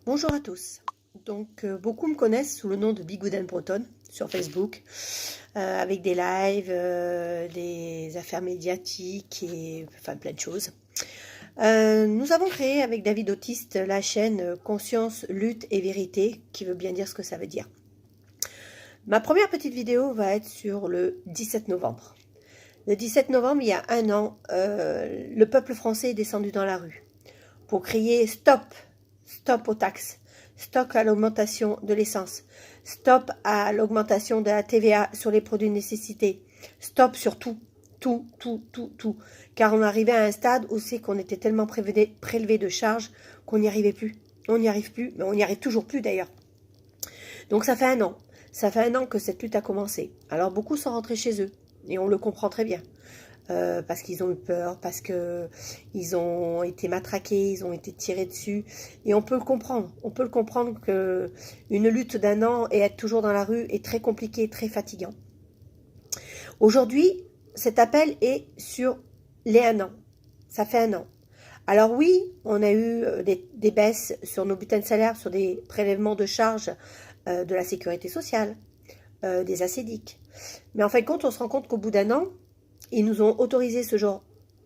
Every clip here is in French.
Bonjour à tous. Donc, beaucoup me connaissent sous le nom de Bigouden Bretonne sur Facebook, avec des lives, des affaires médiatiques et enfin plein de choses. Nous avons créé avec David Autiste la chaîne Conscience, Lutte et Vérité, qui veut bien dire ce que ça veut dire. Ma première petite vidéo va être sur le 17 novembre. Le 17 novembre, il y a un an, le peuple français est descendu dans la rue pour crier stop, stop aux taxes, stop à l'augmentation de l'essence, stop à l'augmentation de la TVA sur les produits de nécessité, stop sur tout, tout. Car on arrivait à un stade où c'est qu'on était tellement prélevé de charges qu'on n'y arrivait plus. On n'y arrive plus, mais on n'y arrive toujours plus d'ailleurs. Donc ça fait un an. Ça fait un an que cette lutte a commencé. Alors beaucoup sont rentrés chez eux. Et on le comprend très bien. Parce qu'ils ont eu peur, parce qu'ils ont été matraqués, ils ont été tirés dessus. Et on peut le comprendre. On peut le comprendre qu'une lutte d'un an et être toujours dans la rue est très compliqué, très fatigant. Aujourd'hui, cet appel est sur les un an. Ça fait un an. Alors oui, on a eu des baisses sur nos bulletins de salaire, sur des prélèvements de charges de la sécurité sociale, des ACDIC. Mais en fin de compte, on se rend compte qu'au bout d'un an, ils nous ont autorisé ce genre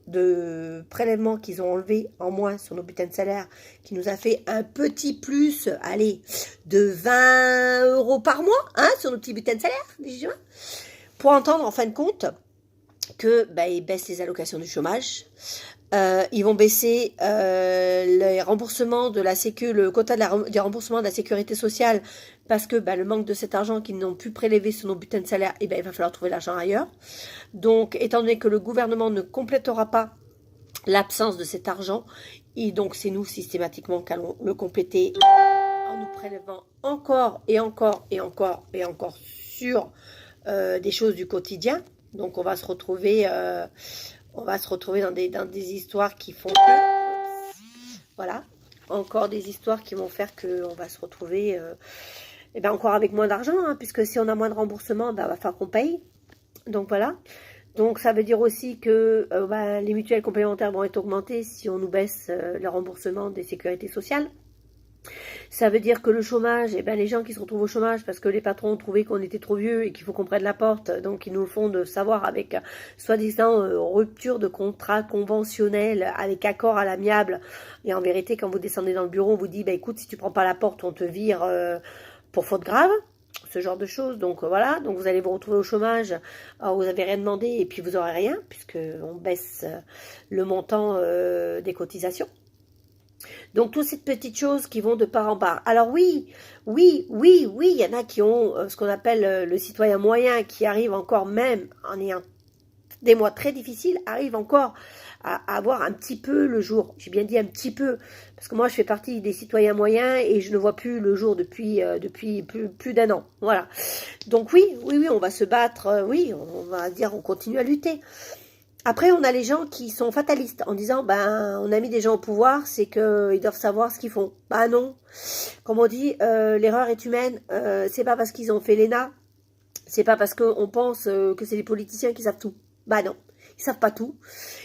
de prélèvement qu'ils ont enlevé en moins sur nos bulletins de salaire, qui nous a fait un petit plus, allez, de 20 € par mois, hein, sur nos petits bulletins de salaire, pour entendre en fin de compte que ils baissent les allocations du chômage. Ils vont baisser les remboursements de la sécu, le quota des remboursements de la sécurité sociale, parce que le manque de cet argent qu'ils n'ont pu prélever sur nos bulletins de salaire, il va falloir trouver l'argent ailleurs. Donc, étant donné que le gouvernement ne complétera pas l'absence de cet argent, et donc c'est nous systématiquement qui allons le compléter en nous prélevant encore sur des choses du quotidien. Donc on va se retrouver dans des histoires qui font que, voilà, encore des histoires qui vont faire qu'on va se retrouver encore avec moins d'argent, hein, puisque si on a moins de remboursement, va falloir qu'on paye. Donc voilà. Donc ça veut dire aussi que les mutuelles complémentaires vont être augmentées si on nous baisse le remboursement des sécurités sociales. Ça veut dire que le chômage, les gens qui se retrouvent au chômage parce que les patrons ont trouvé qu'on était trop vieux et qu'il faut qu'on prenne la porte, donc ils nous le font de savoir avec soi-disant rupture de contrat conventionnel avec accord à l'amiable. Et en vérité, quand vous descendez dans le bureau, on vous dit écoute, si tu prends pas la porte, on te vire pour faute grave. Ce genre de choses, donc voilà, donc vous allez vous retrouver au chômage, alors vous n'avez rien demandé et puis vous n'aurez rien, puisque on baisse le montant des cotisations. Donc, toutes ces petites choses qui vont de part en part. Alors oui, il y en a qui ont ce qu'on appelle le citoyen moyen, qui arrive encore même, en ayant des mois très difficiles, arrive encore à avoir un petit peu le jour. J'ai bien dit un petit peu, parce que moi je fais partie des citoyens moyens et je ne vois plus le jour depuis plus d'un an. Voilà. Donc oui, on va se battre, on va dire on continue à lutter. Après, on a les gens qui sont fatalistes en disant on a mis des gens au pouvoir, c'est qu'ils doivent savoir ce qu'ils font. Non. Comme on dit, l'erreur est humaine. C'est pas parce qu'ils ont fait l'ENA, c'est pas parce qu'on pense que c'est les politiciens qui savent tout. Non. Ils savent pas tout.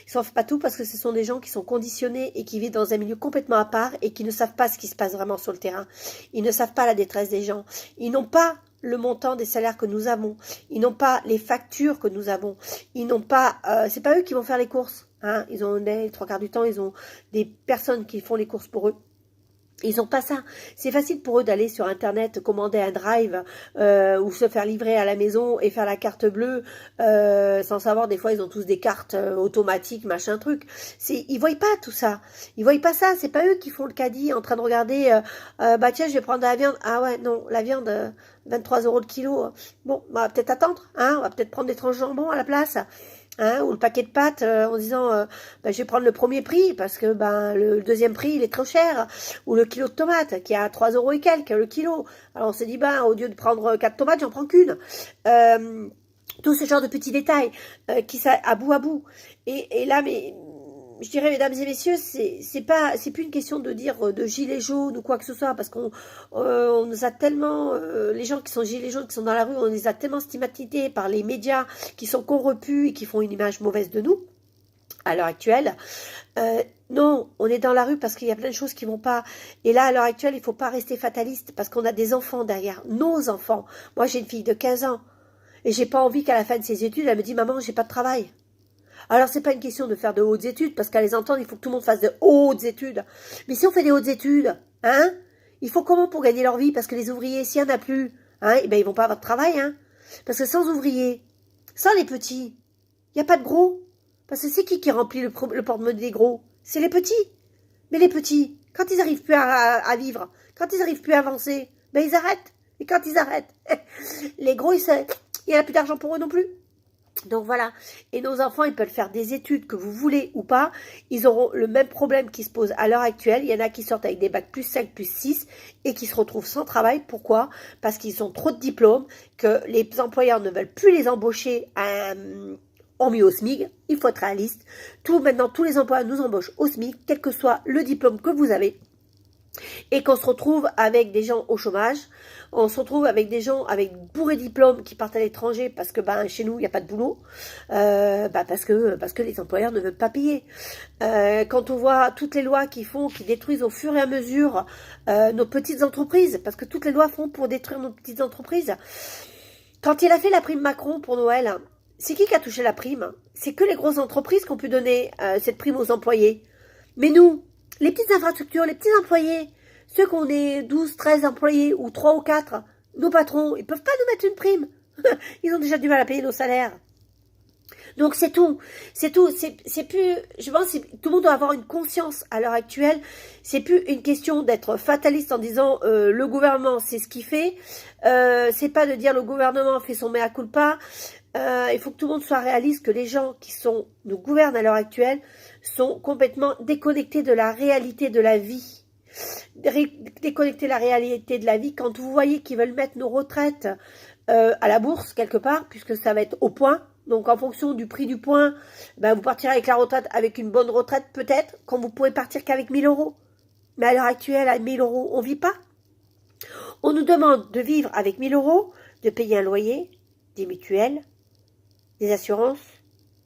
Ils savent pas tout parce que ce sont des gens qui sont conditionnés et qui vivent dans un milieu complètement à part et qui ne savent pas ce qui se passe vraiment sur le terrain. Ils ne savent pas la détresse des gens. Ils n'ont pas le montant des salaires que nous avons. Ils n'ont pas les factures que nous avons. Ils n'ont pas, c'est pas eux qui vont faire les courses, hein. Ils ont, les trois quarts du temps, ils ont des personnes qui font les courses pour eux. Ils n'ont pas ça. C'est facile pour eux d'aller sur Internet, commander un drive ou se faire livrer à la maison et faire la carte bleue sans savoir. Des fois, ils ont tous des cartes automatiques, machin truc. Ils voient pas tout ça. Ils voient pas ça. C'est pas eux qui font le caddie en train de regarder. Tiens, je vais prendre de la viande. Ah ouais, non, la viande 23 € le kilo. Bon, on va peut-être attendre. Hein, on va peut-être prendre des tranches de jambon à la place. Hein, ou le paquet de pâtes en disant je vais prendre le premier prix parce que le deuxième prix il est trop cher, ou le kilo de tomates qui est à 3 € et quelques le kilo. Alors on s'est dit au lieu de prendre 4 tomates j'en prends qu'une. Tout ce genre de petits détails qui ça à bout et là mais je dirais, mesdames et messieurs, c'est plus une question de dire de gilets jaunes ou quoi que ce soit, parce qu'on on nous a tellement, les gens qui sont gilets jaunes, qui sont dans la rue, on les a tellement stigmatisés par les médias qui sont corrompus et qui font une image mauvaise de nous, à l'heure actuelle. Non, on est dans la rue parce qu'il y a plein de choses qui vont pas. Et là, à l'heure actuelle, il faut pas rester fataliste parce qu'on a des enfants derrière, nos enfants. Moi, j'ai une fille de 15 ans et j'ai pas envie qu'à la fin de ses études, elle me dise, maman, j'ai pas de travail. Alors, c'est pas une question de faire de hautes études parce qu'à les entendre, il faut que tout le monde fasse de hautes études. Mais si on fait des hautes études, hein, il faut comment pour gagner leur vie? Parce que les ouvriers, s'il y en a plus, hein, eh ben, ils vont pas avoir de travail, hein. Parce que sans ouvriers, sans les petits, il n'y a pas de gros. Parce que c'est qui remplit le porte-monnaie des gros? C'est les petits. Mais les petits, quand ils n'arrivent plus à vivre, quand ils n'arrivent plus à avancer, ben ils arrêtent. Et quand ils arrêtent, les gros, il n'y a plus d'argent pour eux non plus. Donc voilà, et nos enfants, ils peuvent faire des études que vous voulez ou pas, ils auront le même problème qui se pose à l'heure actuelle. Il y en a qui sortent avec des bacs plus 5, plus 6 et qui se retrouvent sans travail. Pourquoi? Parce qu'ils ont trop de diplômes, que les employeurs ne veulent plus les embaucher en mis au SMIC. Il faut être réaliste. Maintenant, tous les employeurs nous embauchent au SMIC, quel que soit le diplôme que vous avez. Et qu'on se retrouve avec des gens au chômage, on se retrouve avec des gens avec bourré diplômes qui partent à l'étranger parce que chez nous il n'y a pas de boulot, parce que les employeurs ne veulent pas payer. Quand on voit toutes les lois qui détruisent au fur et à mesure nos petites entreprises, parce que toutes les lois font pour détruire nos petites entreprises. Quand il a fait la prime Macron pour Noël, c'est qui a touché la prime? C'est que les grosses entreprises qui ont pu donner cette prime aux employés. Mais nous, les petites infrastructures, les petits employés, ceux qui ont des 12, 13 employés ou 3 ou 4, nos patrons, ils peuvent pas nous mettre une prime. Ils ont déjà du mal à payer nos salaires. Donc c'est tout. C'est plus, je pense que tout le monde doit avoir une conscience à l'heure actuelle. C'est plus une question d'être fataliste en disant le gouvernement c'est ce qu'il fait. C'est pas de dire le gouvernement fait son mea culpa. Il faut que tout le monde soit réaliste, que les gens qui nous gouvernent à l'heure actuelle sont complètement déconnectés de la réalité de la vie. Déconnectés de la réalité de la vie quand vous voyez qu'ils veulent mettre nos retraites à la bourse quelque part, puisque ça va être au point. Donc en fonction du prix du point, vous partirez avec la retraite, avec une bonne retraite peut-être, quand vous pourrez partir qu'avec 1000 euros. Mais à l'heure actuelle, à 1000 euros, on ne vit pas. On nous demande de vivre avec 1000 euros, de payer un loyer, des mutuelles, des assurances,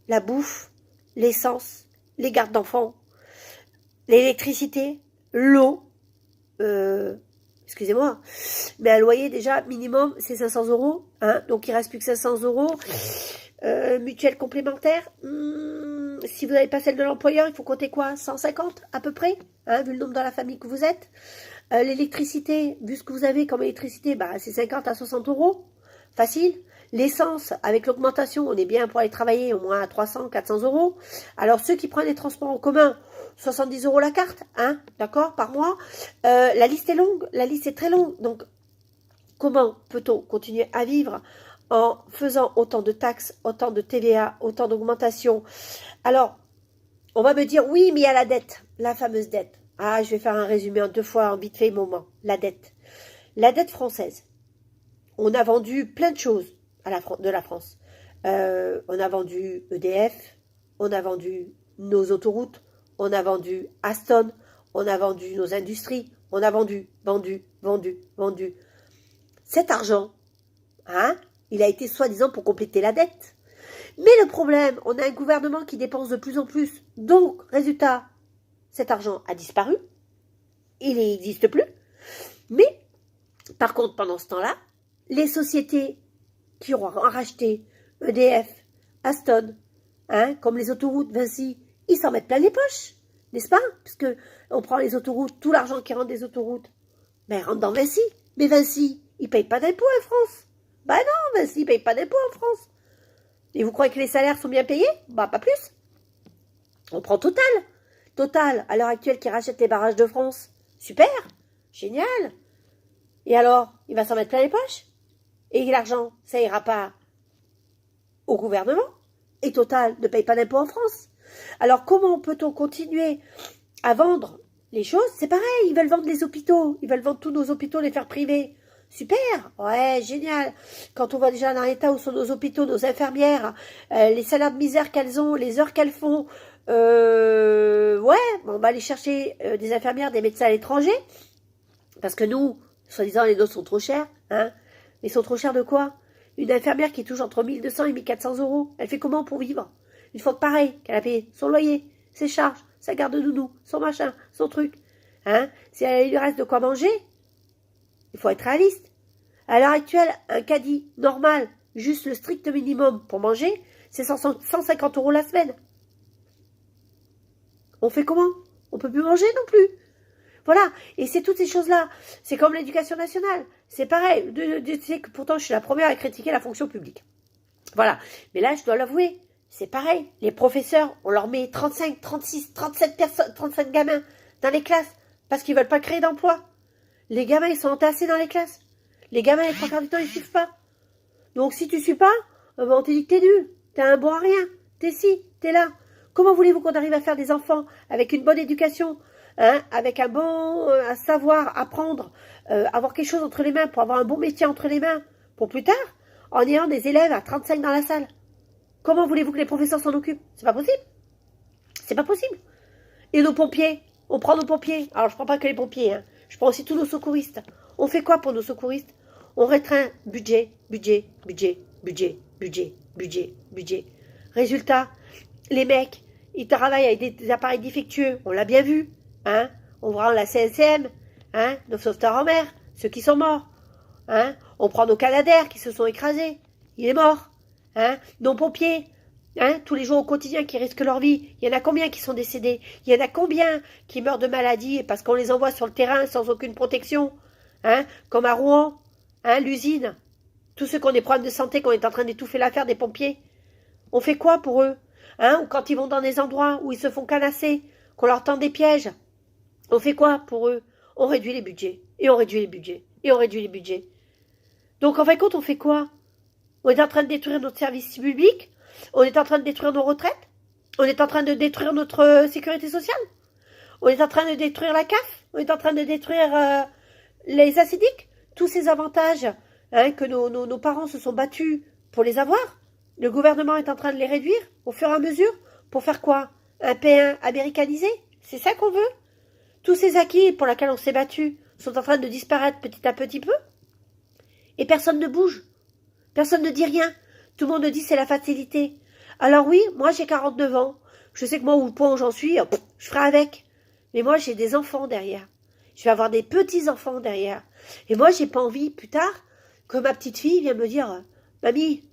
la bouffe, l'essence, les gardes d'enfants, l'électricité, l'eau, excusez-moi, mais un loyer déjà minimum c'est 500 euros, hein, donc il reste plus que 500 euros. Mutuelle complémentaire, si vous n'avez pas celle de l'employeur, il faut compter quoi? 150 à peu près, hein, vu le nombre dans la famille que vous êtes. L'électricité, vu ce que vous avez comme électricité, c'est 50 à 60 euros, facile. L'essence, avec l'augmentation, on est bien pour aller travailler au moins à 300, 400 euros. Alors ceux qui prennent les transports en commun, 70 euros la carte, hein, d'accord, par mois. La liste est longue, la liste est très longue. Donc, comment peut-on continuer à vivre en faisant autant de taxes, autant de TVA, autant d'augmentation? Alors, on va me dire, oui, mais il y a la dette, la fameuse dette. Ah, je vais faire un résumé en 2 fois, en vite fait moment. La dette. La dette française. On a vendu plein de choses de la France. On a vendu EDF, on a vendu nos autoroutes, on a vendu Aston, on a vendu nos industries, on a vendu. Cet argent, hein, il a été soi-disant pour compléter la dette. Mais le problème, on a un gouvernement qui dépense de plus en plus. Donc, résultat, cet argent a disparu. Il n'existe plus. Mais, par contre, pendant ce temps-là, les sociétés qui auront racheté EDF, Aston, hein, comme les autoroutes, Vinci, ils s'en mettent plein les poches, n'est-ce pas? Parce que on prend les autoroutes, tout l'argent qui rentre des autoroutes, rentre dans Vinci. Mais Vinci, ils ne payent pas d'impôts en France. Non, Vinci ne paye pas d'impôts en France. Et vous croyez que les salaires sont bien payés? Pas plus. On prend Total. Total, à l'heure actuelle, qui rachète les barrages de France. Super, génial. Et alors, il va s'en mettre plein les poches? Et l'argent, ça ira pas au gouvernement. Et Total ne paye pas d'impôts en France. Alors, comment peut-on continuer à vendre les choses? C'est pareil, ils veulent vendre les hôpitaux. Ils veulent vendre tous nos hôpitaux, les faire privés. Super, ouais, génial. Quand on voit déjà dans l'état où sont nos hôpitaux, nos infirmières, les salaires de misère qu'elles ont, les heures qu'elles font, on va aller chercher des infirmières, des médecins à l'étranger, parce que nous, soi-disant, les doses sont trop chères, hein. Mais ils sont trop chers de quoi? Une infirmière qui touche entre 1200 et 1400 euros, elle fait comment pour vivre? Une fois que pareil, qu'elle a payé son loyer, ses charges, sa garde-nounou, son machin, son truc. Hein? Si il lui reste de quoi manger, il faut être réaliste. À l'heure actuelle, un caddie normal, juste le strict minimum pour manger, c'est 150 € la semaine. On fait comment? On peut plus manger non plus. Voilà, et c'est toutes ces choses-là. C'est comme l'éducation nationale. C'est pareil. Tu sais que pourtant, je suis la première à critiquer la fonction publique. Voilà. Mais là, je dois l'avouer, c'est pareil. Les professeurs, on leur met 35, 36, 37 personnes, 37 gamins dans les classes parce qu'ils veulent pas créer d'emploi. Les gamins, ils sont entassés dans les classes. Les gamins, les 3 quarts du temps, ils suivent pas. Donc, si tu suis pas, on te dit que t'es nul. T'es un bon à rien. T'es ci, t'es là. Comment voulez-vous qu'on arrive à faire des enfants avec une bonne éducation, hein, avec un bon savoir, apprendre, avoir quelque chose entre les mains pour avoir un bon métier entre les mains pour plus tard, en ayant des élèves à 35 dans la salle? Comment voulez-vous que les professeurs s'en occupent? C'est pas possible. C'est pas possible. Et nos pompiers, on prend nos pompiers. Alors, je prends pas que les pompiers, hein. Je prends aussi tous nos secouristes. On fait quoi pour nos secouristes? On restreint budget, budget, budget, budget, budget, budget, budget. Résultat, les mecs, ils travaillent avec des appareils défectueux. On l'a bien vu, hein. On prend la CSM, hein, nos sauveteurs en mer, ceux qui sont morts, hein. On prend nos Canadaires qui se sont écrasés. Il est mort, hein. Nos pompiers, hein, tous les jours au quotidien qui risquent leur vie. Il y en a combien qui sont décédés? Il y en a combien qui meurent de maladie parce qu'on les envoie sur le terrain sans aucune protection, hein, comme à Rouen, hein, l'usine. Tous ceux qui ont des problèmes de santé, qu'on est en train d'étouffer l'affaire des pompiers. On fait quoi pour eux, hein? Ou quand ils vont dans des endroits où ils se font canasser, qu'on leur tend des pièges. On fait quoi pour eux? On réduit les budgets, et on réduit les budgets, et on réduit les budgets. Donc en fin de compte, on fait quoi? On est en train de détruire notre service public, on est en train de détruire nos retraites, on est en train de détruire notre sécurité sociale, on est en train de détruire la CAF, on est en train de détruire les ACDIC, tous ces avantages, hein, que nos parents se sont battus pour les avoir. Le gouvernement est en train de les réduire au fur et à mesure. Pour faire quoi? Un P1 américanisé? C'est ça qu'on veut? Tous ces acquis pour lesquels on s'est battu sont en train de disparaître petit à petit peu. Et personne ne bouge. Personne ne dit rien. Tout le monde dit c'est la facilité. Alors oui, moi j'ai 49 ans. Je sais que moi, au point où j'en suis, je ferai avec. Mais moi j'ai des enfants derrière. Je vais avoir des petits-enfants derrière. Et moi j'ai pas envie, plus tard, que ma petite fille vienne me dire « Mamie,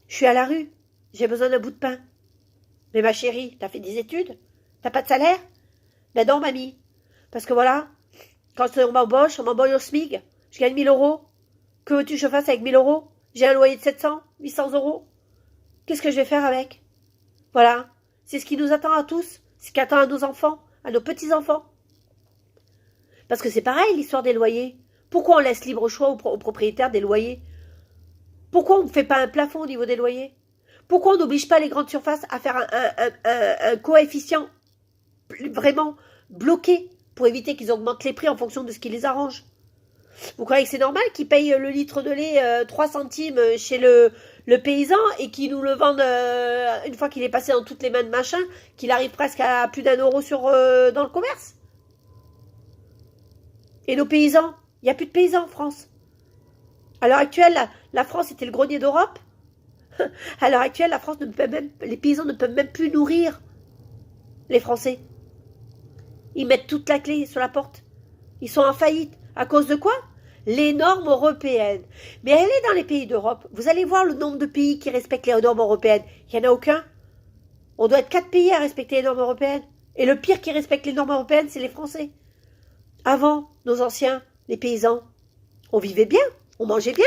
je suis à la rue, j'ai besoin d'un bout de pain. » Mais ma chérie, t'as fait des études? T'as pas de salaire? Ben non, mamie. Parce que voilà, quand on m'embauche au SMIC, je gagne 1000 €. Que veux-tu que je fasse avec 1000 €? J'ai un loyer de 700, 800 €. Qu'est-ce que je vais faire avec? Voilà, c'est ce qui nous attend à tous, c'est ce qui attend à nos enfants, à nos petits-enfants. Parce que c'est pareil, l'histoire des loyers. Pourquoi on laisse libre choix aux propriétaires des loyers? Pourquoi on ne fait pas un plafond au niveau des loyers? Pourquoi on n'oblige pas les grandes surfaces à faire un coefficient vraiment bloqué pour éviter qu'ils augmentent les prix en fonction de ce qui les arrange? Vous croyez que c'est normal qu'ils payent le litre de lait 3 centimes chez le paysan et qu'ils nous le vendent une fois qu'il est passé dans toutes les mains de machin, qu'il arrive presque à plus d'1 € dans le commerce? Et nos paysans, il n'y a plus de paysans en France. À l'heure actuelle, la France était le grenier d'Europe. À l'heure actuelle, la France ne peut même, les paysans ne peuvent même plus nourrir les Français. Ils mettent toute la clé sur la porte. Ils sont en faillite. À cause de quoi? Les normes européennes. Mais allez dans les pays d'Europe, vous allez voir le nombre de pays qui respectent les normes européennes. Il n'y en a aucun. On doit être 4 pays à respecter les normes européennes. Et le pire qui respecte les normes européennes, c'est les Français. Avant, nos anciens, les paysans, on vivait bien, on mangeait bien,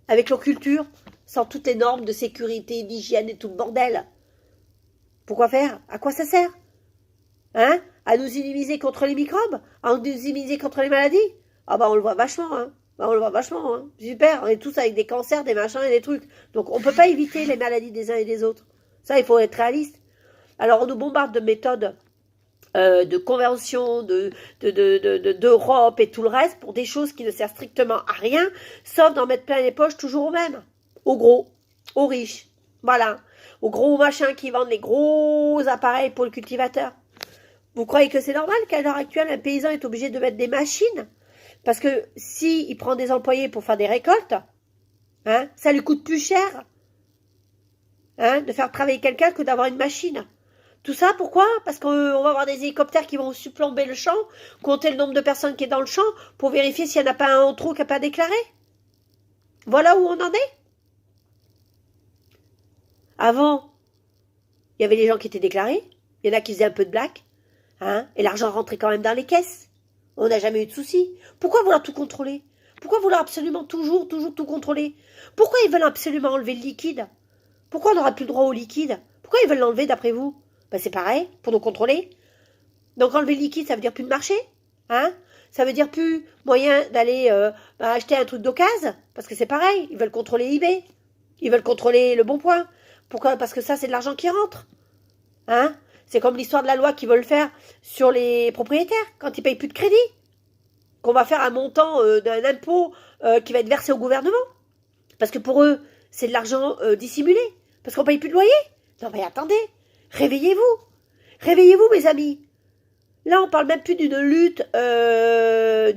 avec leur culture, sans toutes les normes de sécurité, d'hygiène et tout le bordel. Pourquoi faire? À quoi ça sert? Hein? À nous immuniser contre les microbes? À nous immuniser contre les maladies? Ah bah on le voit vachement, hein. Bah on le voit vachement, hein. Super, on est tous avec des cancers, des machins et des trucs. Donc on peut pas éviter les maladies des uns et des autres. Ça, il faut être réaliste. Alors on nous bombarde de méthodes de convention, d'Europe et tout le reste pour des choses qui ne servent strictement à rien, sauf d'en mettre plein les poches toujours aux mêmes. Aux gros, aux riches, voilà. Aux gros machins qui vendent les gros appareils pour le cultivateur. Vous croyez que c'est normal qu'à l'heure actuelle, un paysan est obligé de mettre des machines? Parce que s'il prend des employés pour faire des récoltes, hein, ça lui coûte plus cher, hein, de faire travailler quelqu'un que d'avoir une machine. Tout ça, pourquoi? Parce qu'on va avoir des hélicoptères qui vont surplomber le champ, compter le nombre de personnes qui est dans le champ, pour vérifier s'il n'y en a pas un en trop qui n'a pas déclaré. Voilà où on en est. Avant, il y avait les gens qui étaient déclarés, il y en a qui faisaient un peu de blague, hein, et l'argent rentrait quand même dans les caisses. On n'a jamais eu de soucis. Pourquoi vouloir tout contrôler? Pourquoi vouloir absolument toujours tout contrôler? Pourquoi ils veulent absolument enlever le liquide? Pourquoi on n'aura plus le droit au liquide? Pourquoi ils veulent l'enlever d'après vous? Ben c'est pareil, pour nous contrôler. Donc enlever le liquide, ça veut dire plus de marché, hein? Ça veut dire plus moyen d'aller acheter un truc d'occasion, parce que c'est pareil, ils veulent contrôler eBay, ils veulent contrôler le Bon Coin. Pourquoi? Parce que ça, c'est de l'argent qui rentre, hein? C'est comme l'histoire de la loi qu'ils veulent faire sur les propriétaires, quand ils payent plus de crédit, qu'on va faire un montant d'un impôt qui va être versé au gouvernement, parce que pour eux, c'est de l'argent dissimulé, parce qu'on paye plus de loyer. Non mais attendez, réveillez-vous, réveillez-vous mes amis. Là, on parle même plus d'une lutte de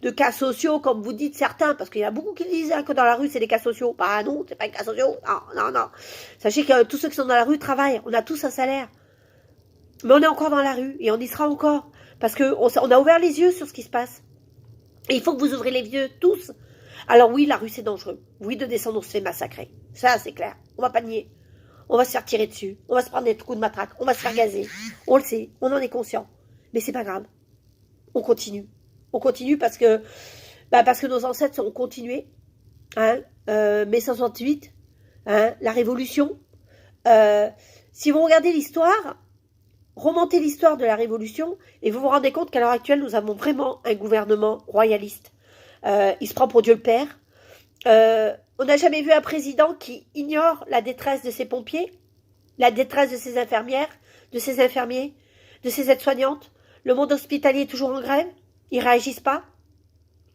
cas sociaux, comme vous dites certains, parce qu'il y a beaucoup qui disent hein, que dans la rue, c'est des cas sociaux. Bah non, c'est pas des cas sociaux. Non. Sachez que tous ceux qui sont dans la rue travaillent. On a tous un salaire. Mais on est encore dans la rue, et on y sera encore. Parce qu'on a ouvert les yeux sur ce qui se passe. Et il faut que vous ouvrez les yeux, tous. Alors oui, la rue, c'est dangereux. Oui, de descendre, on se fait massacrer. Ça, c'est clair. On va pas nier. On va se faire tirer dessus, on va se prendre des coups de matraque, on va se faire gazer. On le sait, on en est conscient. Mais c'est pas grave. On continue. On continue parce que nos ancêtres ont continué. Hein, mai 68, hein, la Révolution. Si vous regardez l'histoire, remontez l'histoire de la Révolution et vous vous rendez compte qu'à l'heure actuelle, nous avons vraiment un gouvernement royaliste. Il se prend pour Dieu le Père. On n'a jamais vu un président qui ignore la détresse de ses pompiers, la détresse de ses infirmières, de ses infirmiers, de ses aides-soignantes. Le monde hospitalier est toujours en grève, ils réagissent pas.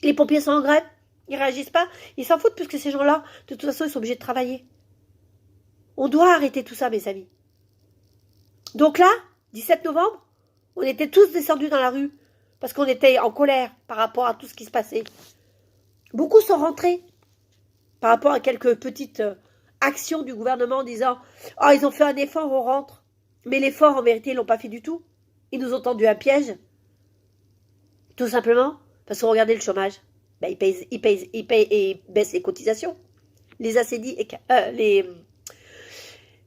Les pompiers sont en grève, ils réagissent pas. Ils s'en foutent puisque ces gens-là, de toute façon, ils sont obligés de travailler. On doit arrêter tout ça, mes amis. Donc là, 17 novembre, on était tous descendus dans la rue parce qu'on était en colère par rapport à tout ce qui se passait. Beaucoup sont rentrés par rapport à quelques petites actions du gouvernement en disant « Oh, ils ont fait un effort, on rentre. » Mais l'effort, en vérité, ils l'ont pas fait du tout. Ils nous ont tendu un piège. Tout simplement parce qu'on regardait le chômage. Ben, ils baissent les cotisations. Les ACDI,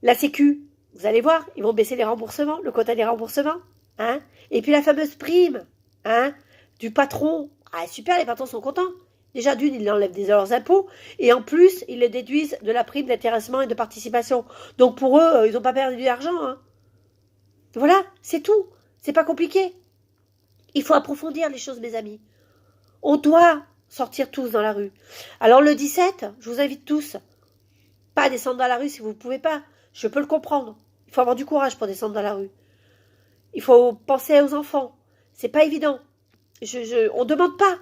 la Sécu, vous allez voir, ils vont baisser les remboursements, le quota des remboursements. Hein. Et puis la fameuse prime hein, du patron. Ah, super, les patrons sont contents. Déjà, d'une, ils enlèvent de leurs impôts, et en plus, ils les déduisent de la prime d'intéressement et de participation. Donc pour eux, ils n'ont pas perdu d'argent. Hein. Voilà, c'est tout. C'est pas compliqué. Il faut approfondir les choses, mes amis. On doit sortir tous dans la rue. Alors le 17, je vous invite tous, pas à descendre dans la rue si vous ne pouvez pas. Je peux le comprendre. Il faut avoir du courage pour descendre dans la rue. Il faut penser aux enfants. C'est pas évident. On ne demande pas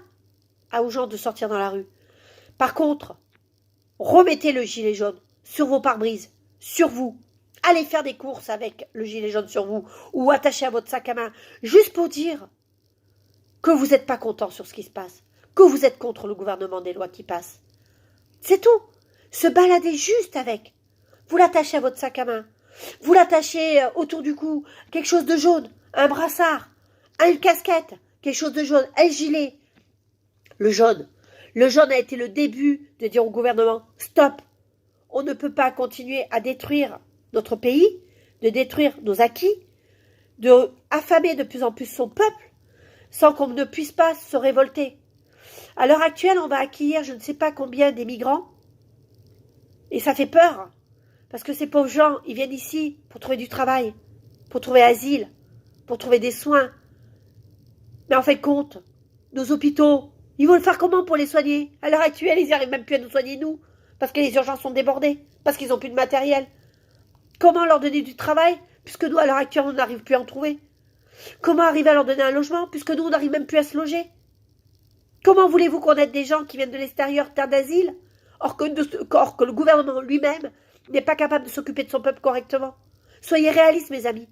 aux gens de sortir dans la rue. Par contre, remettez le gilet jaune sur vos pare-brises, sur vous. Allez faire des courses avec le gilet jaune sur vous ou attaché à votre sac à main, juste pour dire que vous n'êtes pas content sur ce qui se passe, que vous êtes contre le gouvernement des lois qui passent. C'est tout. Se balader juste avec. Vous l'attachez à votre sac à main. Vous l'attachez autour du cou, quelque chose de jaune, un brassard, une casquette, quelque chose de jaune, un gilet. Le jaune a été le début de dire au gouvernement « Stop, on ne peut pas continuer à détruire notre pays, de détruire nos acquis, de affamer de plus en plus son peuple, sans qu'on ne puisse pas se révolter. À l'heure actuelle, on va accueillir je ne sais pas combien des migrants, et ça fait peur, parce que ces pauvres gens, ils viennent ici pour trouver du travail, pour trouver asile, pour trouver des soins. Mais en fait compte, nos hôpitaux, ils vont le faire comment pour les soigner? À l'heure actuelle, ils n'arrivent même plus à nous soigner, nous, parce que les urgences sont débordées, parce qu'ils n'ont plus de matériel. Comment leur donner du travail, puisque nous, à l'heure actuelle, on n'arrive plus à en trouver? Comment arriver à leur donner un logement, puisque nous, on n'arrive même plus à se loger? Comment voulez-vous qu'on aide des gens qui viennent de l'extérieur, terre d'asile, or que le gouvernement lui-même n'est pas capable de s'occuper de son peuple correctement? Soyez réalistes, mes amis.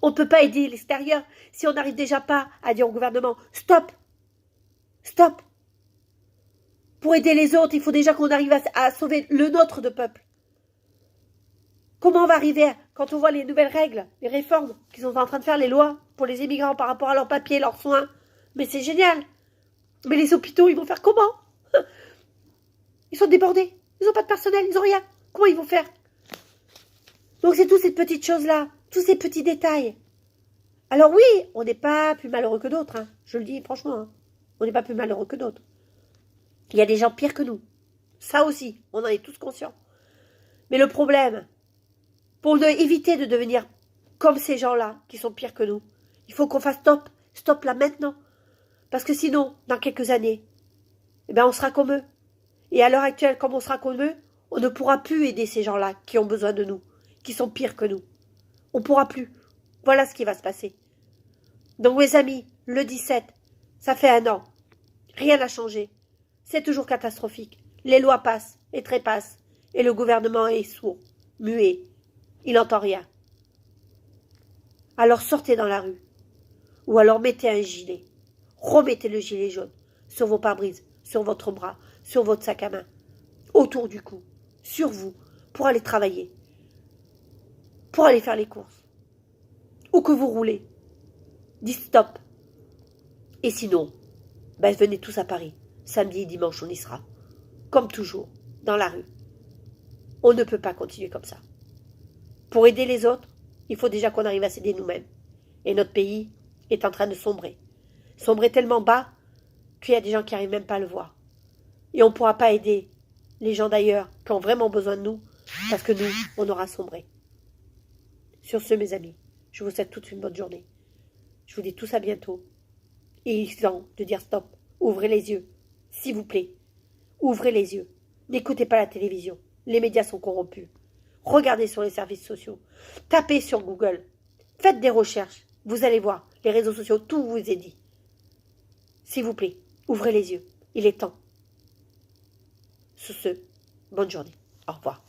On ne peut pas aider l'extérieur si on n'arrive déjà pas à dire au gouvernement « Stop ! Stop !» Pour aider les autres, il faut déjà qu'on arrive à sauver le nôtre de peuple. Comment on va arriver quand on voit les nouvelles règles, les réformes qu'ils sont en train de faire, les lois pour les immigrants par rapport à leurs papiers, leurs soins? Mais c'est génial. Mais les hôpitaux, ils vont faire comment? Ils sont débordés. Ils n'ont pas de personnel, ils n'ont rien. Comment ils vont faire? Donc c'est toutes ces petites choses-là, tous ces petits détails. Alors oui, on n'est pas plus malheureux que d'autres, hein. Je le dis franchement. Hein. On n'est pas plus malheureux que d'autres. Il y a des gens pires que nous. Ça aussi, on en est tous conscients. Mais le problème, pour éviter de devenir comme ces gens-là, qui sont pires que nous, il faut qu'on fasse stop là maintenant. Parce que sinon, dans quelques années, eh ben on sera comme eux. Et à l'heure actuelle, comme on sera comme eux, on ne pourra plus aider ces gens-là qui ont besoin de nous, qui sont pires que nous. On ne pourra plus. Voilà ce qui va se passer. Donc mes amis, le 17, ça fait 1 an. Rien n'a changé. C'est toujours catastrophique. Les lois passent et trépassent. Et le gouvernement est sourd, muet. Il n'entend rien. Alors sortez dans la rue. Ou alors mettez un gilet. Remettez le gilet jaune sur vos pare-brises, sur votre bras, sur votre sac à main, autour du cou, sur vous, pour aller travailler, pour aller faire les courses. Ou que vous roulez. Dites stop. Et sinon, ben venez tous à Paris. Samedi et dimanche, on y sera. Comme toujours, dans la rue. On ne peut pas continuer comme ça. Pour aider les autres, il faut déjà qu'on arrive à s'aider nous-mêmes. Et notre pays est en train de sombrer. Sombrer tellement bas qu'il y a des gens qui n'arrivent même pas à le voir. Et on ne pourra pas aider les gens d'ailleurs qui ont vraiment besoin de nous, parce que nous, on aura sombré. Sur ce, mes amis, je vous souhaite toute une bonne journée. Je vous dis tous à bientôt. Et il est temps de dire stop. Ouvrez les yeux, s'il vous plaît. Ouvrez les yeux. N'écoutez pas la télévision. Les médias sont corrompus. Regardez sur les services sociaux. Tapez sur Google. Faites des recherches. Vous allez voir, les réseaux sociaux, tout vous est dit. S'il vous plaît, ouvrez les yeux. Il est temps. Sur ce, bonne journée. Au revoir.